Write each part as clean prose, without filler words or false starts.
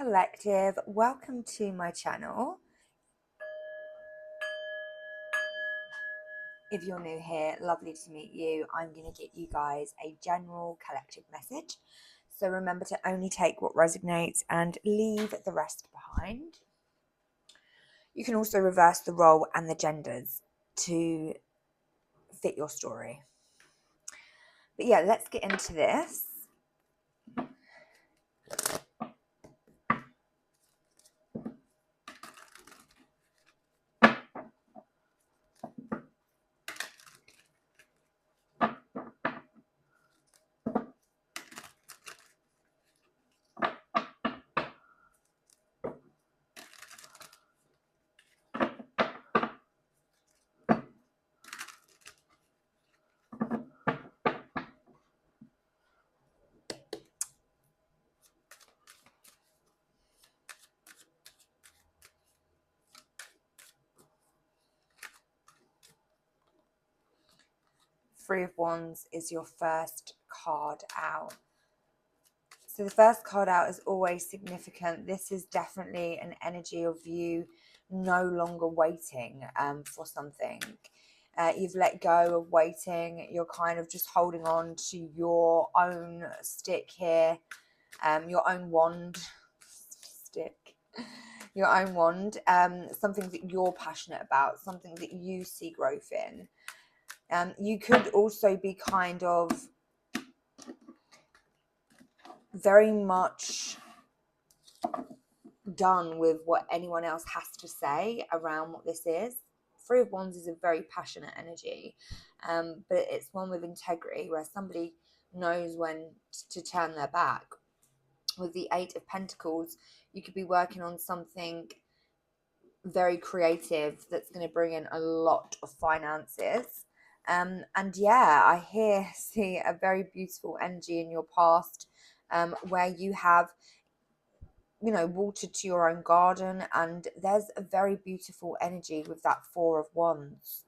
Collective, welcome to my channel. If you're new here, lovely to meet you. I'm going to get you guys a general collective message. So remember to only take what resonates and leave the rest behind. You can also reverse the role and the genders to fit your story. But yeah, let's get into this. Three of Wands is your first card out. So the first card out is always significant. This is definitely an energy of you no longer waiting for something. You've let go of waiting. You're kind of just holding on to your own stick here, your own wand stick. Your own wand, something that you're passionate about, something that you see growth in. You could also be kind of very much done with what anyone else has to say around what this is. Three of Wands is a very passionate energy, but it's one with integrity where somebody knows when to turn their back. With the Eight of Pentacles, you could be working on something very creative that's going to bring in a lot of finances. And yeah, I see a very beautiful energy in your past, where you have watered to your own garden, and there's a very beautiful energy with that Four of Wands.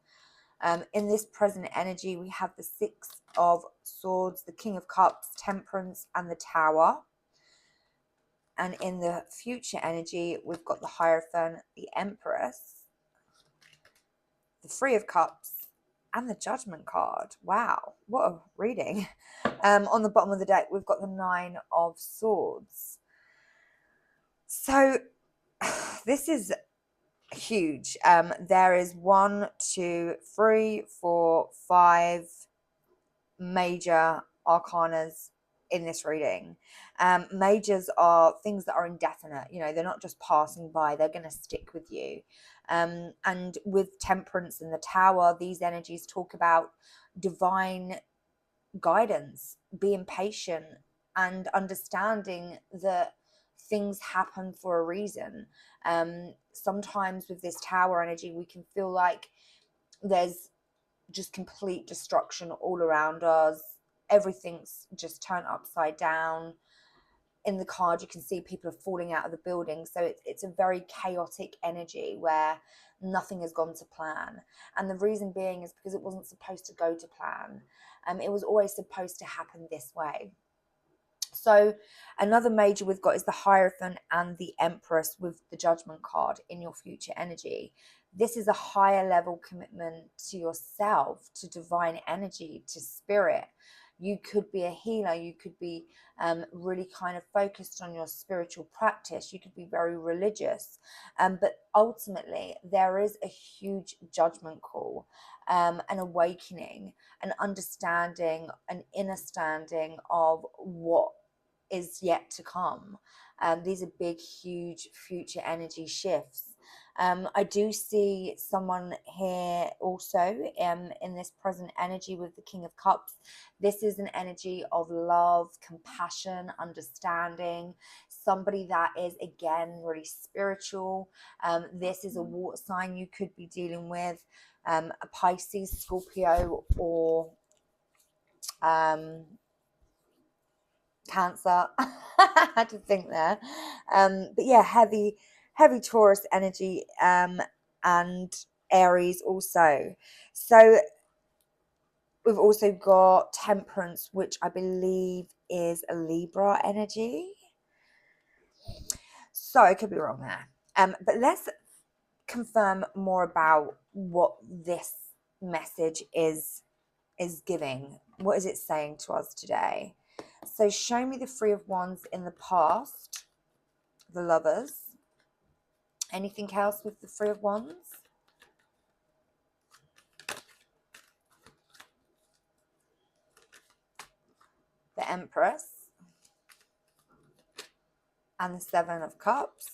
In this present energy, we have the Six of Swords, the King of Cups, Temperance, and the Tower. And in the future energy, we've got the Hierophant, the Empress, the Three of Cups, and the Judgment card. Wow, what a reading. On the bottom of the deck, we've got the Nine of Swords. So this is huge. There is 1, 2, 3, 4, 5 major arcanas in this reading. Majors are things that are indefinite. They're not just passing by, they're going to stick with you. And with Temperance and the Tower, these energies talk about divine guidance, being patient, and understanding that things happen for a reason. Sometimes with this Tower energy, we can feel like there's just complete destruction all around us. Everything's just turned upside down. In the card, you can see people are falling out of the building. So it's a very chaotic energy where nothing has gone to plan. And the reason being is because it wasn't supposed to go to plan. It was always supposed to happen this way. So another major we've got is the Hierophant and the Empress with the Judgment card in your future energy. This is a higher level commitment to yourself, to divine energy, to spirit. You could be a healer. You could be really kind of focused on your spiritual practice. You could be very religious. But ultimately, there is a huge judgment call, an awakening, an understanding, an inner standing of what is yet to come. These are big, huge future energy shifts. I do see someone here also in this present energy with the King of Cups. This is an energy of love, compassion, understanding, somebody that is, again, really spiritual. This is a water sign you could be dealing with, a Pisces, Scorpio, or Cancer. I had to think there. But yeah, heavy Taurus energy, and Aries also. So we've also got Temperance, which I believe is a Libra energy. So I could be wrong there. But let's confirm more about what this message is giving. What is it saying to us today? So show me the Three of Wands in the past, the Lovers. Anything else with the Three of Wands? The Empress and the Seven of Cups.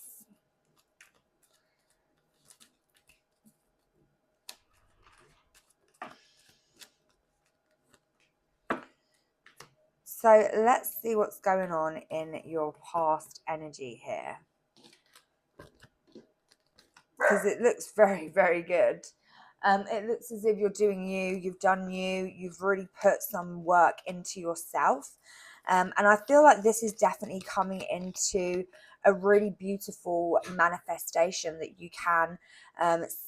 So let's see what's going on in your past energy here, because it looks very, very good. It looks as if you're doing you, you've done you, you've really put some work into yourself. And I feel like this is definitely coming into a really beautiful manifestation that you can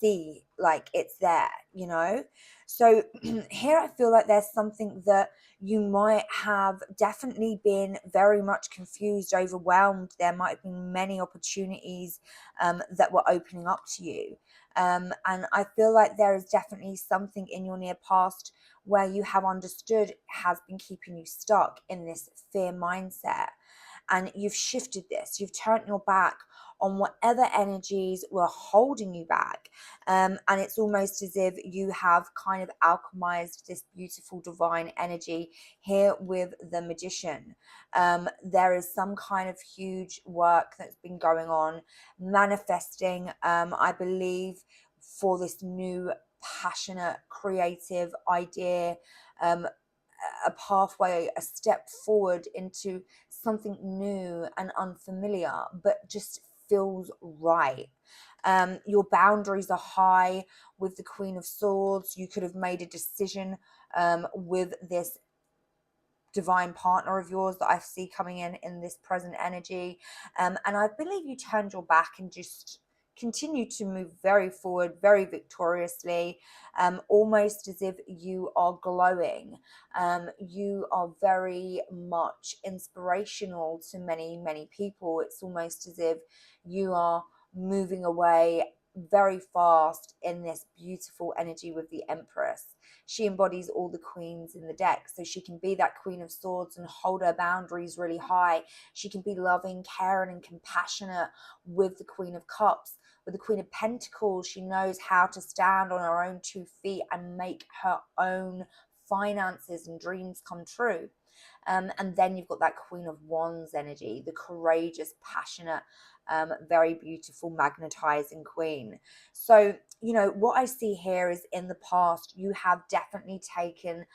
see, like it's there, you know? So here I feel like there's something that you might have definitely been very much confused, overwhelmed. There might have been many opportunities that were opening up to you. And I feel like there is definitely something in your near past where you have understood has been keeping you stuck in this fear mindset. And you've shifted this, you've turned your back on whatever energies were holding you back. And it's almost as if you have kind of alchemized this beautiful divine energy here with the Magician. There is some kind of huge work that's been going on, manifesting, I believe, for this new passionate creative idea, a pathway, a step forward into something new and unfamiliar, but just feels right. Your boundaries are high with the Queen of Swords. You could have made a decision with this divine partner of yours that I see coming in this present energy. And I believe you turned your back and just continue to move very forward, very victoriously, almost as if you are glowing. You are very much inspirational to many, many people. It's almost as if you are moving away very fast in this beautiful energy with the Empress. She embodies all the queens in the deck, so she can be that Queen of Swords and hold her boundaries really high. She can be loving, caring and compassionate with the Queen of Cups. With the Queen of Pentacles, she knows how to stand on her own 2 feet and make her own finances and dreams come true. And then you've got that Queen of Wands energy, the courageous, passionate, very beautiful, magnetizing queen. So, you know, what I see here is in the past, you have definitely taken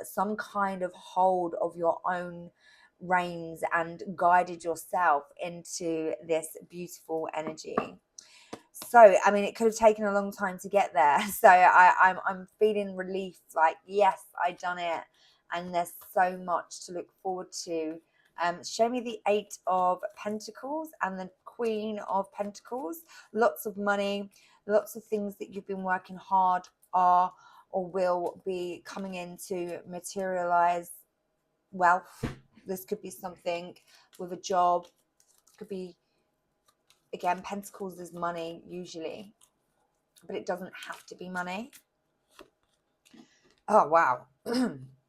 some kind of hold of your own reins and guided yourself into this beautiful energy. So, I mean, it could have taken a long time to get there. So I'm feeling relief, like, yes, I done it. And there's so much to look forward to. Show me the Eight of Pentacles and the Queen of Pentacles. Lots of money, lots of things that you've been working hard are or will be coming in to materialize wealth. This could be something with a job, could be, again, Pentacles is money usually, but it doesn't have to be money. Oh wow.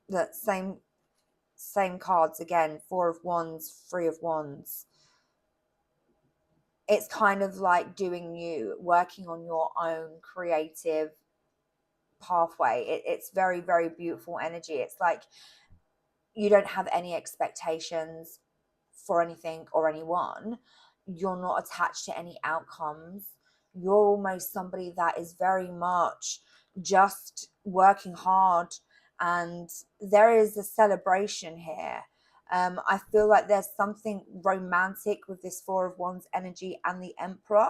The same cards again. Four of Wands, Three of Wands. It's kind of like doing you, working on your own creative pathway. It's very, very beautiful energy. It's like you don't have any expectations for anything or anyone. You're not attached to any outcomes. You're almost somebody that is very much just working hard, and there is a celebration here. I feel like there's something romantic with this Four of Wands energy and the Emperor.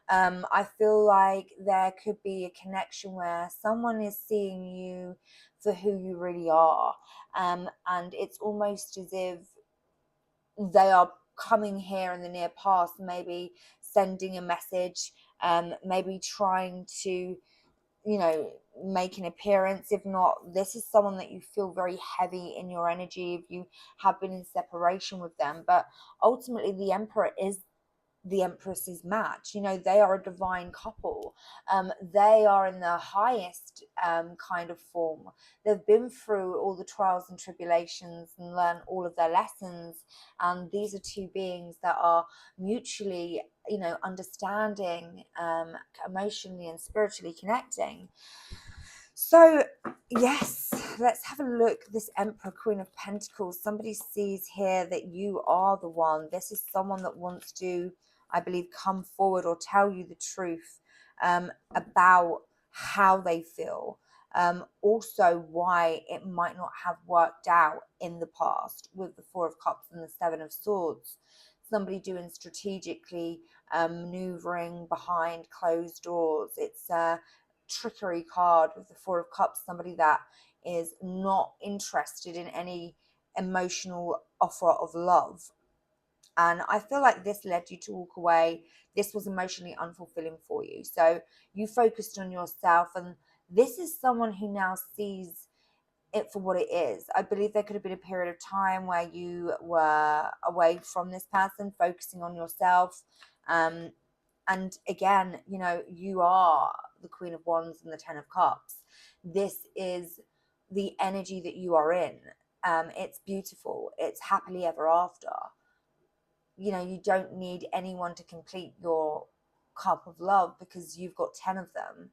I feel like there could be a connection where someone is seeing you for who you really are. And it's almost as if they are coming here in the near past, maybe sending a message, maybe trying to, you know, make an appearance. If not, this is someone that you feel very heavy in your energy if you have been in separation with them. But ultimately, the Emperor is the Empress's match. You know, they are a divine couple. They are in the highest kind of form. They've been through all the trials and tribulations and learned all of their lessons. And these are two beings that are mutually, you know, understanding, emotionally and spiritually connecting. So, yes, let's have a look. This Emperor, Queen of Pentacles, somebody sees here that you are the one. This is someone that wants to, I believe, come forward or tell you the truth about how they feel. Also, why it might not have worked out in the past with the Four of Cups and the Seven of Swords. Somebody doing strategically maneuvering behind closed doors. It's trickery card with the Four of Cups, somebody that is not interested in any emotional offer of love. And I feel like this led you to walk away. This was emotionally unfulfilling for you. So you focused on yourself, and this is someone who now sees it for what it is. I believe there could have been a period of time where you were away from this person, focusing on yourself. And again, you know, you are the Queen of Wands and the Ten of Cups. This is the energy that you are in. It's beautiful. It's happily ever after. You know, you don't need anyone to complete your cup of love because you've got 10 of them.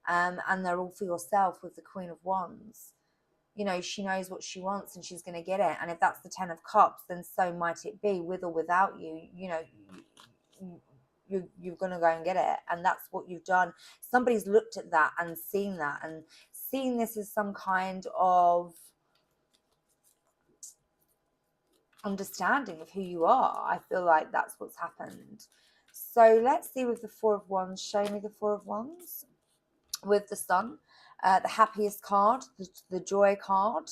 And they're all for yourself with the Queen of Wands. You know, she knows what she wants and she's going to get it. And if that's the 10 of Cups, then so might it be, with or without you. You know, you're going to go and get it. And that's what you've done. Somebody's looked at that and seen that and seen this as some kind of understanding of who you are. I feel like that's what's happened. So let's see with the Four of Wands. Show me the Four of Wands with the Sun. The happiest card, the joy card.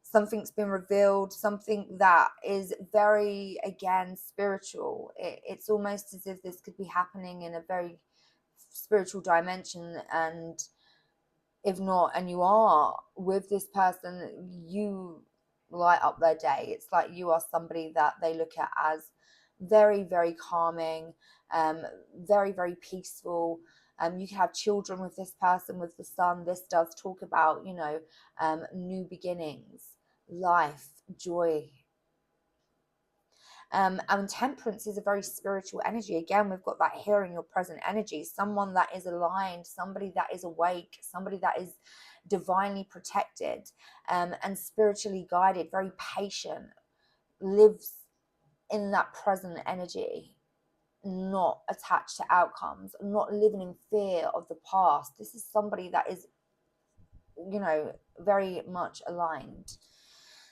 Something's been revealed, something that is very, again, spiritual. It's almost as if this could be happening in a very spiritual dimension, and if not, and you are with this person, you light up their day. It's like you are somebody that they look at as very, very calming, very, very peaceful. You can have children with this person, with the Sun. This does talk about, you know, new beginnings, life, joy. And Temperance is a very spiritual energy. Again, we've got that here in your present energy. Someone that is aligned, somebody that is awake, somebody that is divinely protected, and spiritually guided, very patient, lives in that present energy, not attached to outcomes, not living in fear of the past. This is somebody that is, you know, very much aligned.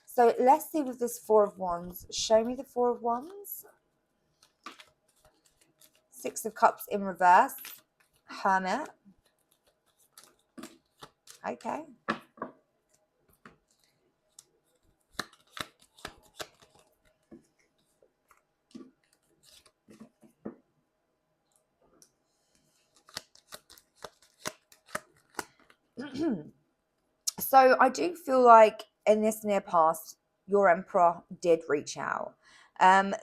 So let's see with this Four of Wands. Show me the Four of Wands. Six of Cups in reverse. Hermit. Okay. So I do feel like in this near past, your Emperor did reach out.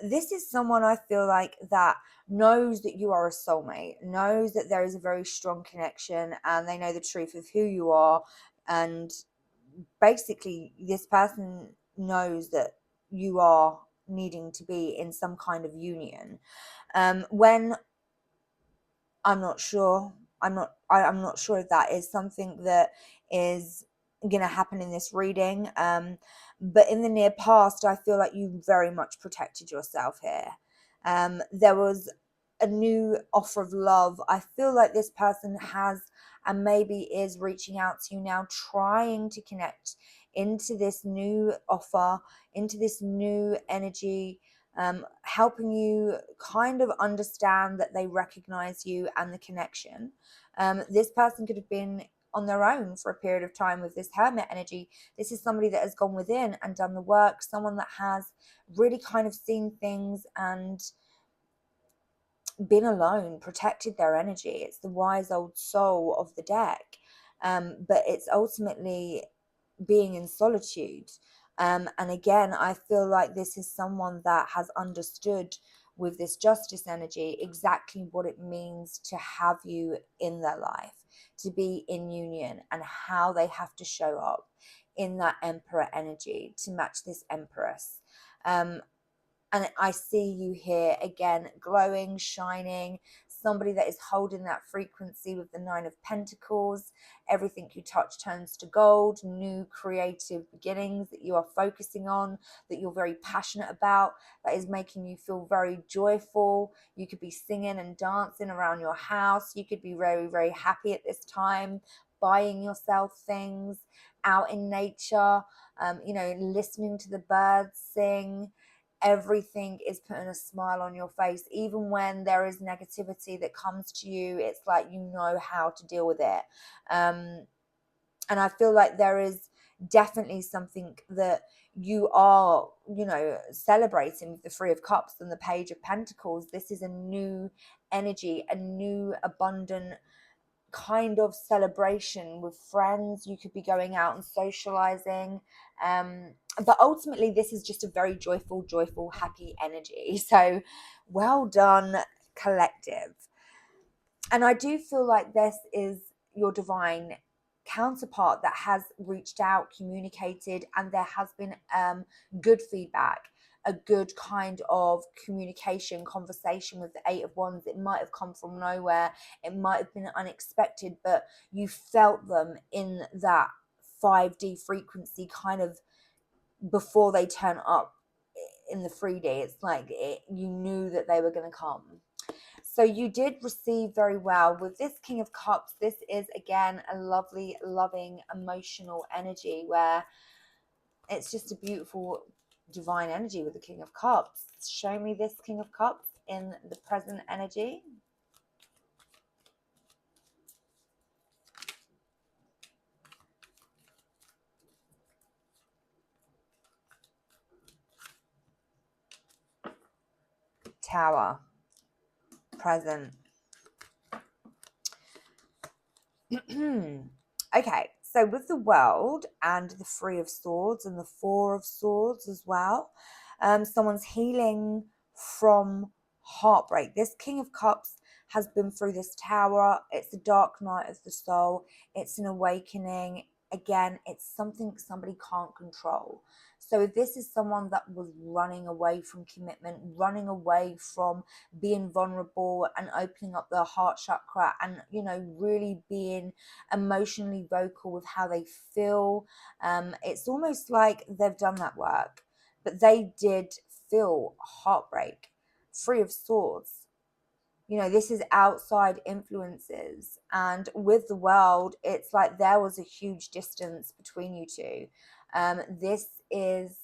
This is someone I feel like that knows that you are a soulmate, knows that there is a very strong connection, and they know the truth of who you are. And basically, this person knows that you are needing to be in some kind of union. When I'm not sure, I'm not sure if that is something that is going to happen in this reading. But in the near past, I feel like you very much protected yourself here. There was a new offer of love. I feel like this person has and maybe is reaching out to you now, trying to connect into this new offer, into this new energy, helping you kind of understand that they recognize you and the connection. This person could have been on their own for a period of time with this Hermit energy. This is somebody that has gone within and done the work, someone that has really kind of seen things and been alone, protected their energy. It's the wise old soul of the deck. But it's ultimately being in solitude. And again, I feel like this is someone that has understood with this justice energy exactly what it means to have you in their life, to be in union, and how they have to show up in that emperor energy to match this empress. And I see you here again, glowing, shining, somebody that is holding that frequency with the Nine of Pentacles. Everything you touch turns to gold, new creative beginnings that you are focusing on, that you're very passionate about, that is making you feel very joyful. You could be singing and dancing around your house. You could be very, very happy at this time, buying yourself things, out in nature, listening to the birds sing. Everything is putting a smile on your face. Even when there is negativity that comes to you, it's like you know how to deal with it. And I feel like there is definitely something that you are, celebrating with the Three of Cups and the Page of Pentacles. This is a new energy, a new abundant kind of celebration with friends. You could be going out and socializing, but ultimately this is just a very joyful, happy energy. So well done, collective. And I do feel like this is your divine counterpart that has reached out, communicated, and there has been good feedback, a good kind of communication, conversation with the Eight of Wands. It might have come from nowhere, it might have been unexpected, but you felt them in that 5D frequency kind of before they turn up in the 3D. It's like you knew that they were going to come. So you did receive very well with this King of Cups. This is again a lovely, loving, emotional energy where it's just a beautiful divine energy with the King of Cups. Show me this King of Cups in the present energy. Tower. Present. Okay, so with the World and the Three of Swords and the Four of Swords as well, someone's healing from heartbreak. This King of Cups has been through this Tower. It's a dark night of the soul. It's an awakening. Again, it's something somebody can't control. So if this is someone that was running away from commitment, running away from being vulnerable and opening up their heart chakra and, really being emotionally vocal with how they feel, it's almost like they've done that work, but they did feel heartbreak. Three of Swords. This is outside influences. And with the World, it's like there was a huge distance between you two. This is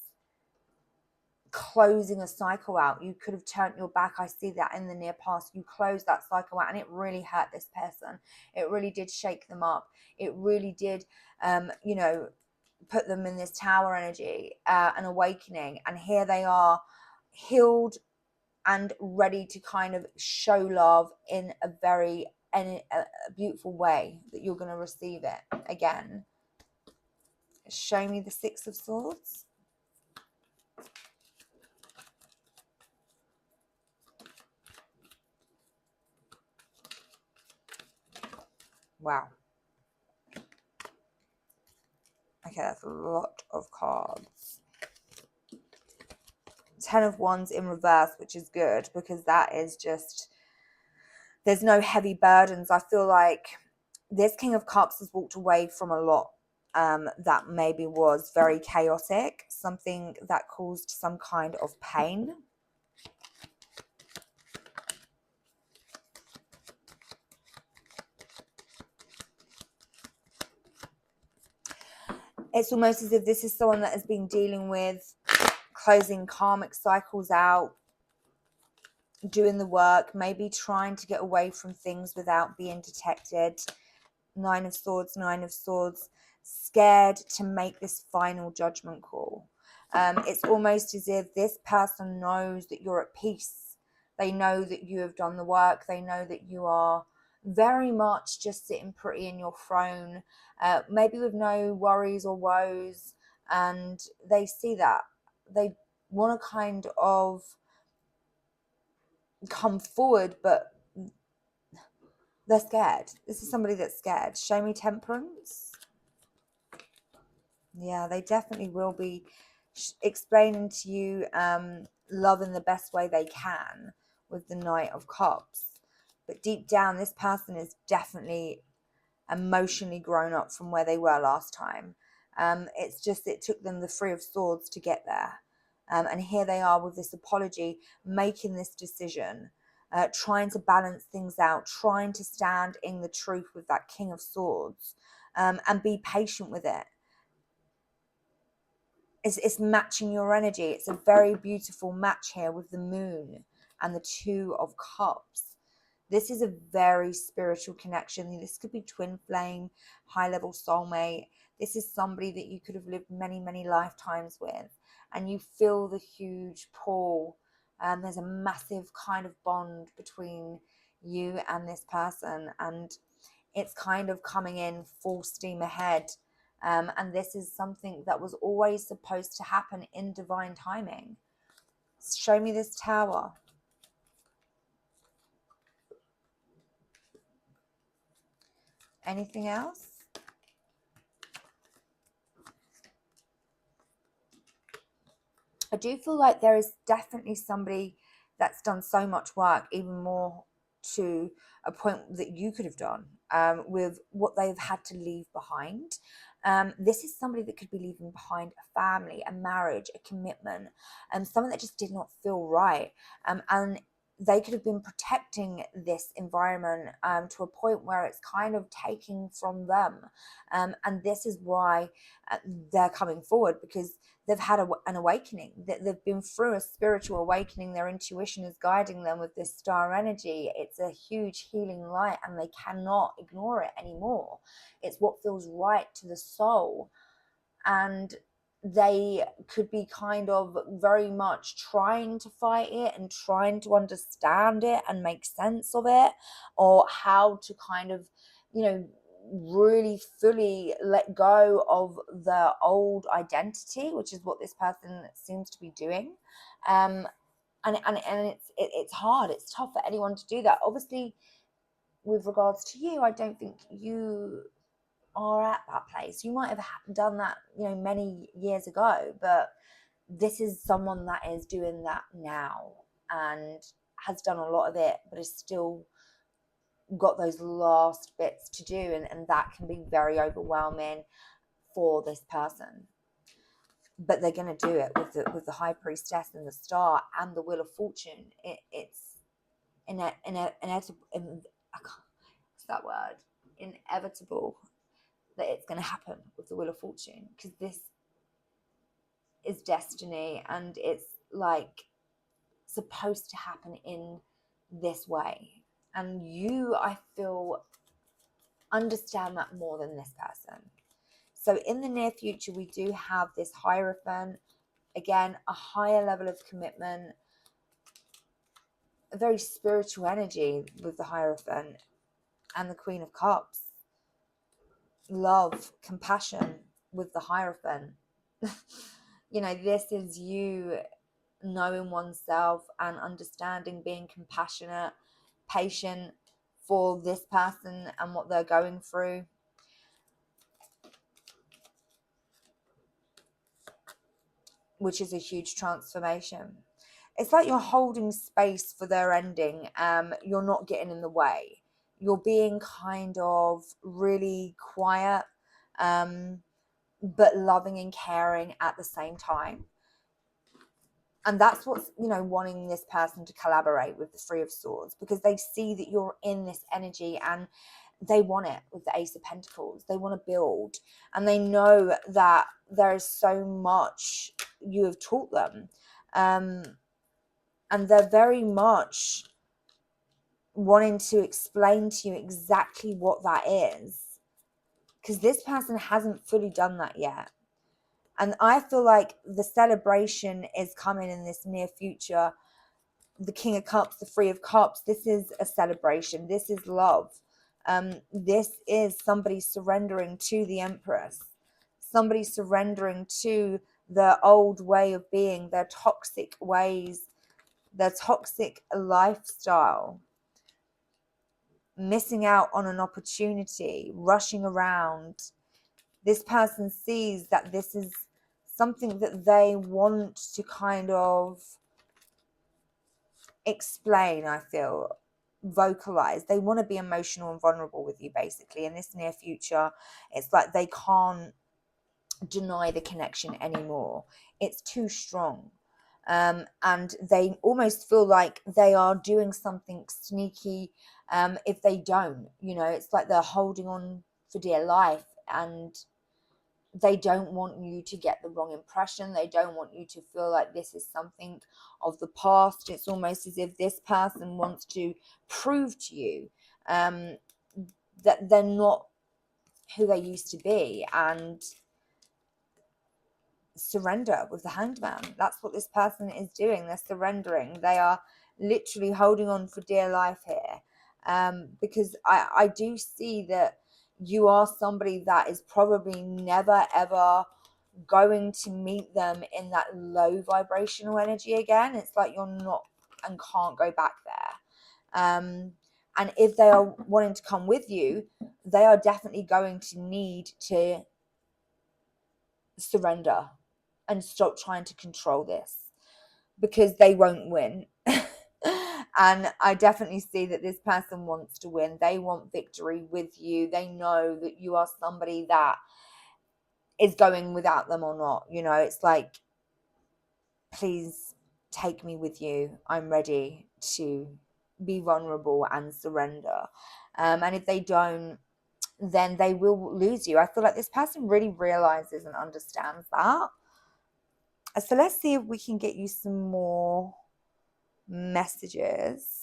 closing a cycle out. You could have turned your back. I see that in the near past. You closed that cycle out and it really hurt this person. It really did shake them up. It really did, put them in this Tower energy, an awakening. And here they are, healed and ready to kind of show love in a very a beautiful way that you're going to receive it. Again, show me the Six of Swords. Wow. Okay, that's a lot of cards. Ten of Wands in reverse, which is good because that is just, there's no heavy burdens. I feel like this King of Cups has walked away from a lot that maybe was very chaotic, something that caused some kind of pain. It's almost as if this is someone that has been dealing with closing karmic cycles out, doing the work, maybe trying to get away from things without being detected. Nine of Swords, scared to make this final judgment call. It's almost as if this person knows that you're at peace. They know that you have done the work. They know that you are very much just sitting pretty in your throne, maybe with no worries or woes. And they see that. They want to kind of come forward, but they're scared. This is somebody that's scared. Show me Temperance. Yeah, they definitely will be explaining to you love in the best way they can with the Knight of Cups. But deep down, this person is definitely emotionally grown up from where they were last time. It's just it took them the Three of Swords to get there. And here they are with this apology, making this decision, trying to balance things out, trying to stand in the truth with that King of Swords, and be patient with it. It's matching your energy. It's a very beautiful match here with the Moon and the Two of Cups. This is a very spiritual connection. This could be twin flame, high level soulmate. This is somebody that you could have lived many, many lifetimes with. And you feel the huge pull. There's a massive kind of bond between you and this person. And it's kind of coming in full steam ahead. And this is something that was always supposed to happen in divine timing. Show me this Tower. Anything else? I do feel like there is definitely somebody that's done so much work, even more to a point that you could have done with what they've had to leave behind. This is somebody that could be leaving behind a family, a marriage, a commitment, and something that just did not feel right. And they could have been protecting this environment to a point where it's kind of taking from them. And this is why they're coming forward, because they've had an awakening. They've been through a spiritual awakening. Their intuition is guiding them with this star energy. It's a huge healing light, and they cannot ignore it anymore. It's what feels right to the soul. And they could be kind of very much trying to fight it and trying to understand it and make sense of it, or how to kind of, really fully let go of the old identity, which is what this person seems to be doing. And it's hard, it's tough for anyone to do that. Obviously, with regards to you, I don't think you are at that place. You might have done that, many years ago, but this is someone that is doing that now and has done a lot of it, but is still got those last bits to do, and that can be very overwhelming for this person. But they're going to do it with the High Priestess and the Star and the Wheel of Fortune. It's what's that word? Inevitable that it's going to happen with the Wheel of Fortune, because this is destiny, and it's like supposed to happen in this way. And you, I feel, understand that more than this person. So in the near future, we do have this Hierophant. Again, a higher level of commitment, a very spiritual energy with the Hierophant, and the Queen of Cups. Love, compassion with the Hierophant. This is you knowing oneself and understanding, being compassionate, patient for this person and what they're going through. Which is a huge transformation. It's like you're holding space for their ending. You're not getting in the way. You're being kind of really quiet, but loving and caring at the same time. And that's what's, wanting this person to collaborate with the Three of Swords, because they see that you're in this energy and they want it with the Ace of Pentacles. They want to build, and they know that there is so much you have taught them. And they're very much wanting to explain to you exactly what that is, because this person hasn't fully done that yet. And I feel like the celebration is coming in this near future. The King of Cups, the Three of Cups, this is a celebration. This is love. This is somebody surrendering to the Empress, somebody surrendering to the old way of being, their toxic ways, their toxic lifestyle, missing out on an opportunity, rushing around. This person sees that this is something that they want to kind of explain, I feel, vocalize. They want to be emotional and vulnerable with you, basically. In this near future, it's like they can't deny the connection anymore. It's too strong. And they almost feel like they are doing something sneaky if they don't. It's like they're holding on for dear life, and they don't want you to get the wrong impression. They don't want you to feel like this is something of the past. It's almost as if this person wants to prove to you that they're not who they used to be, and surrender with the Hanged Man. That's what this person is doing. They're surrendering. They are literally holding on for dear life here, because I do see that you are somebody that is probably never ever going to meet them in that low vibrational energy again. It's like you're not and can't go back there. And if they are wanting to come with you, they are definitely going to need to surrender and stop trying to control this, because they won't win. And I definitely see that this person wants to win. They want victory with you. They know that you are somebody that is going without them or not. It's like, please take me with you. I'm ready to be vulnerable and surrender. And if they don't, then they will lose you. I feel like this person really realizes and understands that. So let's see if we can get you some more messages.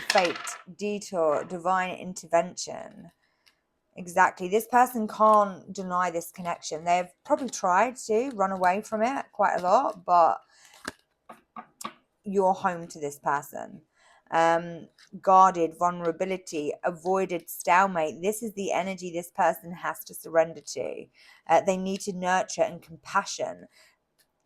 Fate, detour, divine intervention. Exactly. This person can't deny this connection. They've probably tried to run away from it quite a lot, but you're home to this person. Guarded, vulnerability, avoided, stalemate. This is the energy this person has to surrender to. They need to nurture and compassion.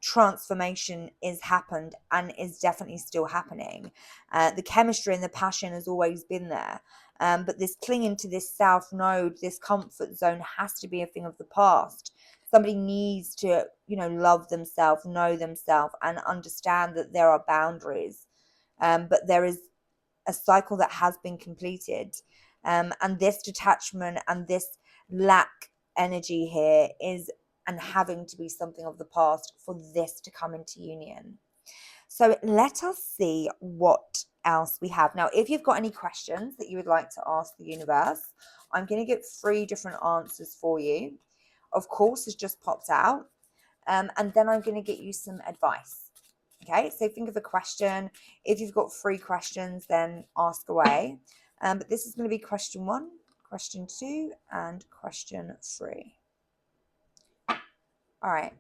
Transformation is happened and is definitely still happening. The chemistry and the passion has always been there. But this clinging to this south node, this comfort zone, has to be a thing of the past. Somebody needs to, love themselves, know themselves, and understand that there are boundaries. But there is a cycle that has been completed. And this detachment and this lack energy here is and having to be something of the past for this to come into union. So let us see what else we have. Now, if you've got any questions that you would like to ask the universe, I'm going to get 3 different answers for you. Of course, it's just popped out. And then I'm going to get you some advice. Okay, so think of a question. If you've got 3 questions, then ask away. But this is going to be question 1, question 2, and question 3. All right,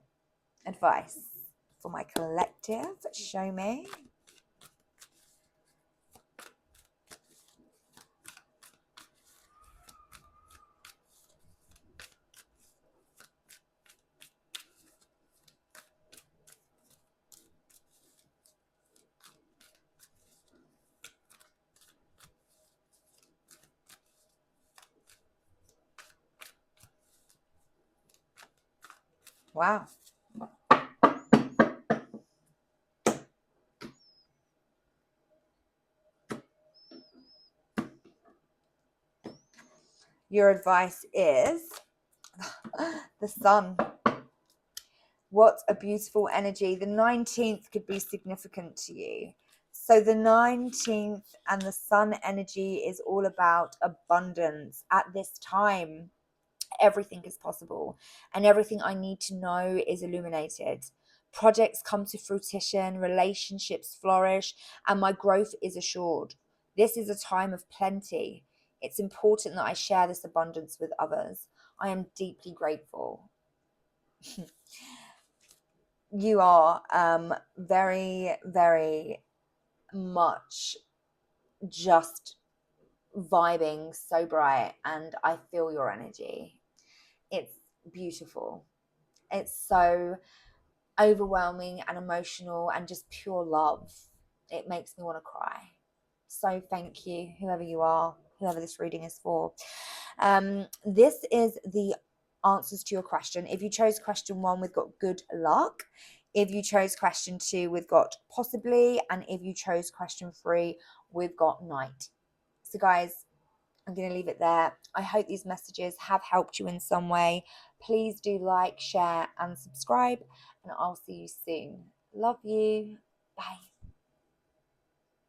advice for my collective. Show me. Wow. Your advice is the sun. What a beautiful energy. The 19th could be significant to you. So the 19th and the sun energy is all about abundance. At this time, everything is possible, and everything I need to know is illuminated. Projects come to fruition, relationships flourish, and my growth is assured. This is a time of plenty. It's important that I share this abundance with others. I am deeply grateful. You are very, very much just vibing so bright, and I feel your energy. It's beautiful. It's so overwhelming and emotional and just pure love. It makes me want to cry. So thank you, whoever you are, whoever this reading is for. This is the answers to your question. If you chose question 1, we've got good luck. If you chose question 2, we've got possibly. And if you chose question 3, we've got night. So guys, I'm going to leave it there. I hope these messages have helped you in some way. Please do like, share, and subscribe, and I'll see you soon. Love you. Bye.